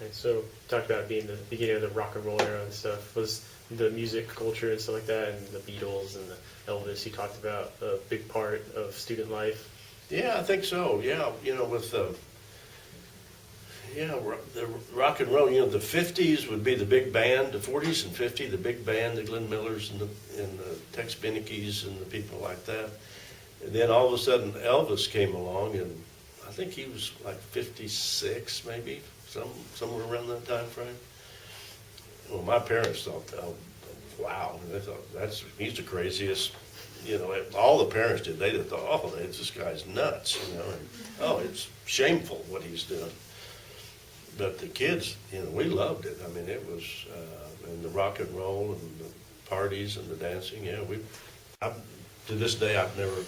Okay, so talked about being the beginning of the rock and roll era and stuff. Was the music culture and stuff like that, and the Beatles and the Elvis you talked about, a big part of student life? Yeah, I think so. Yeah, with the rock and roll. The '50s would be the big band. The '40s and '50s, the big band, the Glenn Millers and the Tex Benickys and the people like that. And then all of a sudden, Elvis came along, and I think he was like 56, maybe somewhere around that time frame. Well, my parents thought, oh, wow, they thought he's the craziest. All the parents did. They thought, oh, this guy's nuts, and oh, it's shameful what he's doing. But the kids, we loved it. I mean, it was, and the rock and roll and the parties and the dancing. Yeah, to this day, I've never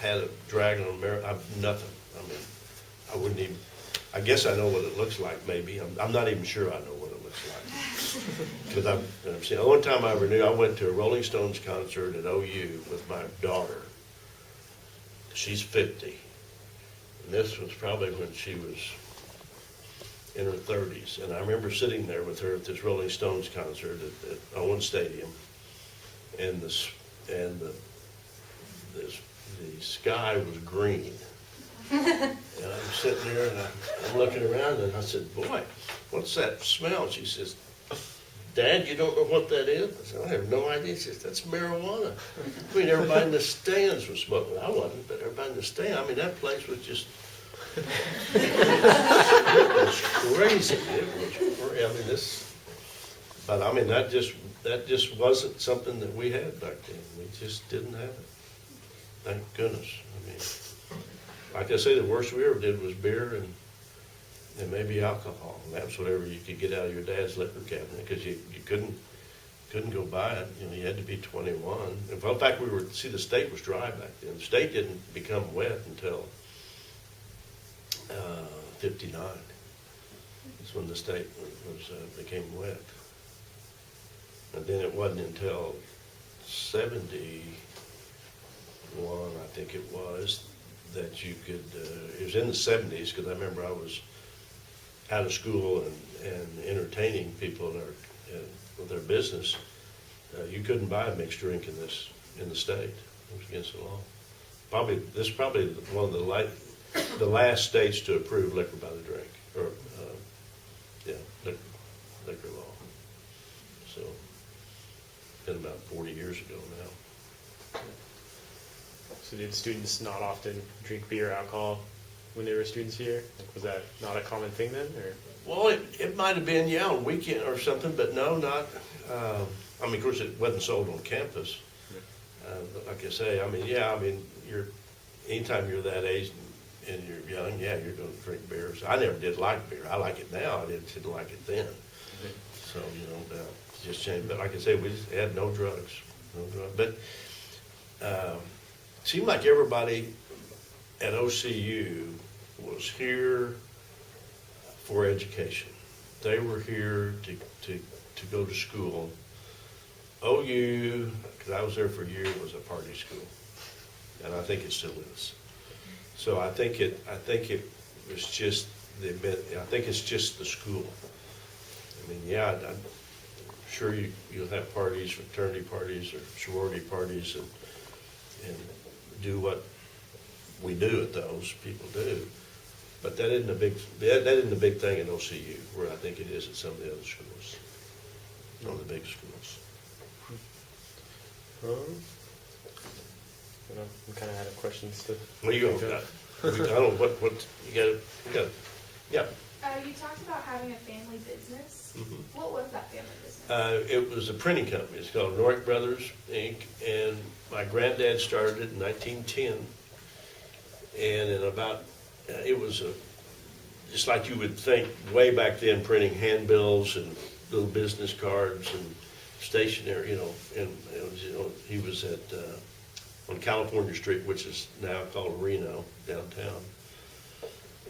had a dragon on a I've nothing. I mean, I wouldn't even. I guess I know what it looks like. Maybe I'm not even sure I know what it looks like. Because I've seen. The only time I ever knew, I went to a Rolling Stones concert at OU with my daughter. She's 50, and this was probably when she was in her 30s, and I remember sitting there with her at this Rolling Stones concert at Owen Stadium, and the sky was green, and I'm sitting there and I'm looking around, and I said, "Boy, what's that smell?" She says, "Dad, you don't know what that is?" I said, "I have no idea." She says, "That's marijuana." I mean, everybody in the stands was smoking. I wasn't, but everybody in the stand. I mean, that place was just. It was crazy. That just wasn't something that we had back then. We just didn't have it. Thank goodness. I mean, like I say, the worst we ever did was beer and maybe alcohol. And that's whatever you could get out of your dad's liquor cabinet, because you couldn't go buy it. You had to be 21. In fact, the state was dry back then. The state didn't become wet until 59. That's when the state became wet. And then it wasn't until 71, I think it was, that you could, it was in the 70s, because I remember I was out of school and entertaining people with their business. You couldn't buy a mixed drink in the state. It was against the law. This is probably one of the last states to approve liquor by the drink, or liquor law. So, been about 40 years ago now. So did students not often drink beer or alcohol when they were students here? Like, was that not a common thing then, or? Well, it might have been, on weekend or something, but no, not. I mean, of course, it wasn't sold on campus. But like I say, anytime you're that age and you're young, you're going to drink beer. So I never did like beer. I like it now. I didn't like it then. So, it's just changed. But like I say, we just had no drugs. But it seemed like everybody at OCU was here for education. They were here to go to school. OU, because I was there for a year, was a party school, and I think it still is. So I think it was just I think it's just the school. I mean, I'm sure you'll have parties, fraternity parties or sorority parties, and do what we do at those. People do, but that isn't a big thing in OCU, where I think it is at some of the other schools, some of the big schools. I kind of had questions to. What do you got? I don't know what you got. Yeah. You talked about having a family business. Mm-hmm. What was that family business? It was a printing company. It's called Norick Brothers, Inc., and my granddad started it in 1910. And in it was just like you would think way back then, printing handbills and little business cards and stationery, and it was, he was on California Street, which is now called Reno, downtown.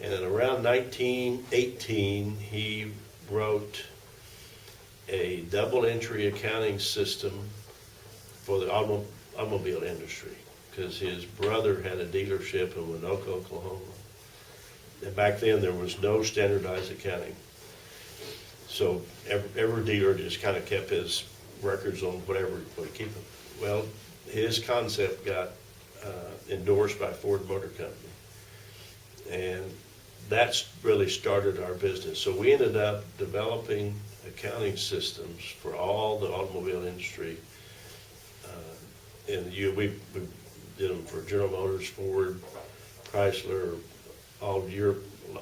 And in around 1918, he wrote a double entry accounting system for the automobile industry, because his brother had a dealership in Winoka, Oklahoma. And back then there was no standardized accounting. So every dealer just kind of kept his records on whatever would keep them. Well, his concept got endorsed by Ford Motor Company. And that's really started our business. So we ended up developing accounting systems for all the automobile industry. And we did them for General Motors, Ford, Chrysler, all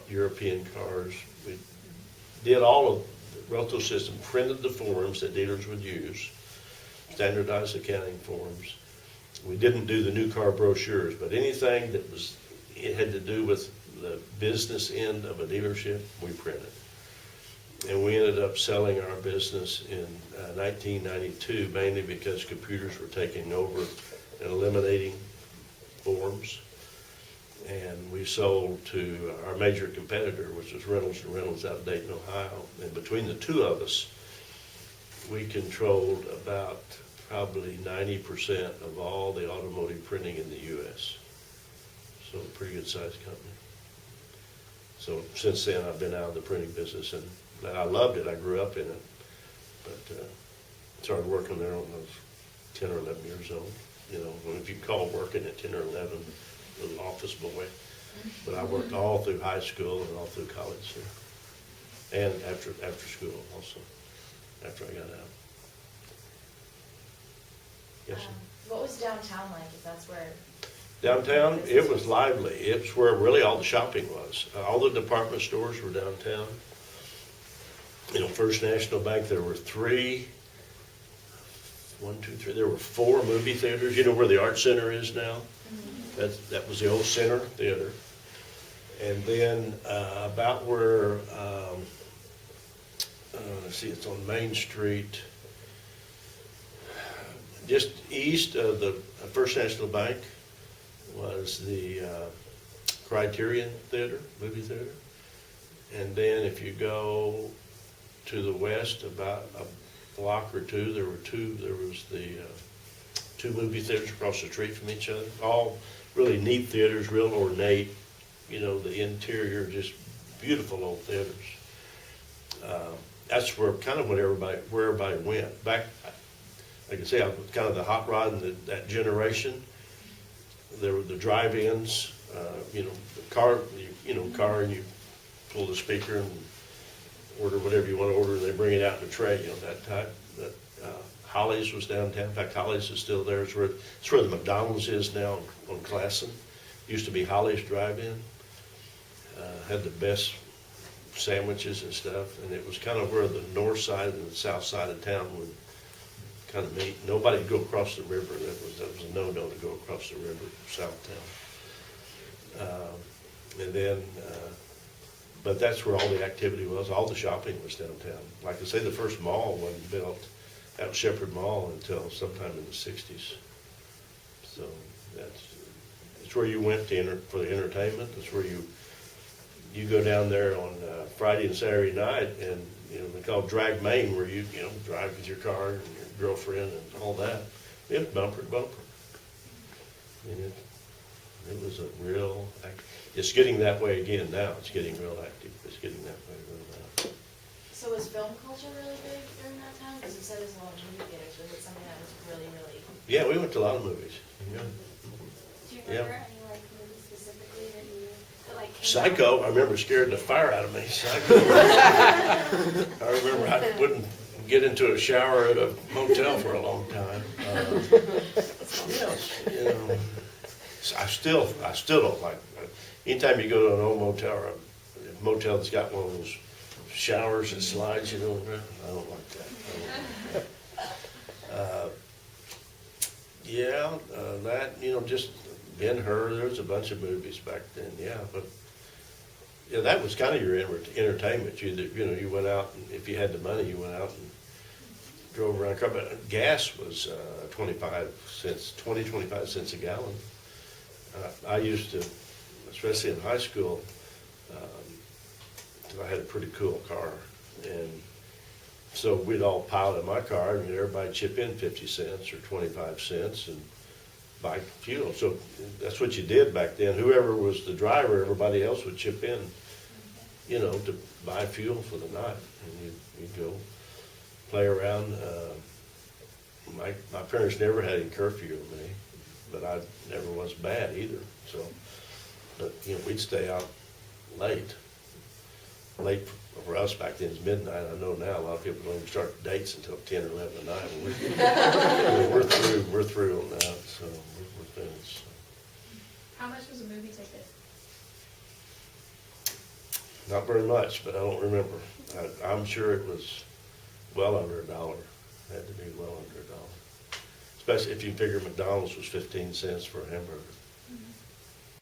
European cars. We did all of the rental system, printed the forms that dealers would use, standardized accounting forms. We didn't do the new car brochures, but anything that it had to do with the business end of a dealership, we printed. And we ended up selling our business in 1992, mainly because computers were taking over and eliminating forms. And we sold to our major competitor, which was Reynolds and Reynolds out of Dayton, Ohio. And between the two of us, we controlled about probably 90% of all the automotive printing in the U.S. So a pretty good sized company. So since then, I've been out of the printing business, and I loved it. I grew up in it, but started working there when I was 10 or 11 years old. You know, if you call working at 10 or 11, little office boy. But I worked all through high school and all through college there, and after school also, after I got out. Yes, sir. What was downtown like, if that's where? Downtown, it was lively. It was where really all the shopping was. All the department stores were downtown. You know, First National Bank, there were there were 4 movie theaters. You know where the Art Center is now? Mm-hmm. That was the old Center Theater. And then about where, let's see, it's on Main Street, just east of the First National Bank was the Criterion Theater, movie theater. And then if you go to the west about a block or two, there was the 2 movie theaters across the street from each other. All really neat theaters, real ornate, you know, the interior, just beautiful old theaters. That's where where everybody went. Back, like I say, I was kind of the hot rod in that generation. There were the drive-ins, you know, the car, and you pull the speaker and order whatever you want to order, and they bring it out in a tray, you know, that type. Holly's was downtown. In fact, Holly's is still there. It's where the McDonald's is now on Classen. Used to be Holly's Drive-In. Had the best sandwiches and stuff, and it was kind of where the north side and the south side of town would kind of meet. Nobody would go across the river. That was a no-no to go across the river south town. And then, but that's where all the activity was. All the shopping was downtown. Like I say, the first mall wasn't built at Shepherd Mall until sometime in the 60s. So that's where you went for the entertainment. That's where you go down there on Friday and Saturday night, and you know they call it Drag Main, where you drive with your car and your girlfriend and all that. It's bumper to bumper. And it was a real. It's getting that way again now. It's getting real active. It's getting that way real now. So was film culture really big during that time? Because you said there's a lot of movie theaters. Was it something that was really, really? Yeah, we went to a lot of movies. Yeah. Do you remember any like movies specifically that like came Psycho, out? I remember scared the fire out of me. Psycho. I remember I wouldn't get into a shower at a motel for a long time. You know, I still don't like. Anytime you go to an old motel or a motel that's got one of those showers and slides, you know, I don't like that. That, you know, just Ben-Hur, there was a bunch of movies back then, yeah, but yeah, that was kind of your entertainment. You went out, and if you had the money, you went out and drove around. But gas was 25 cents a gallon. I used to, especially in high school, I had a pretty cool car, and so we'd all pile in my car, and everybody chip in 50 cents or 25 cents and buy fuel. So that's what you did back then. Whoever was the driver, everybody else would chip in. you know, to buy fuel for the night, and you go play around. My parents never had any curfew with me, but I never was bad either, so. But, you know, we'd stay out late. Late for us back then is midnight. I know now a lot of people don't even start dates until 10 or 11 at night. We're through on that, so we're finished. How much was a movie ticket? Not very much, but I don't remember. I'm sure it was well under $1. Had to be well under $1. Especially if you figure McDonald's was 15 cents for a hamburger.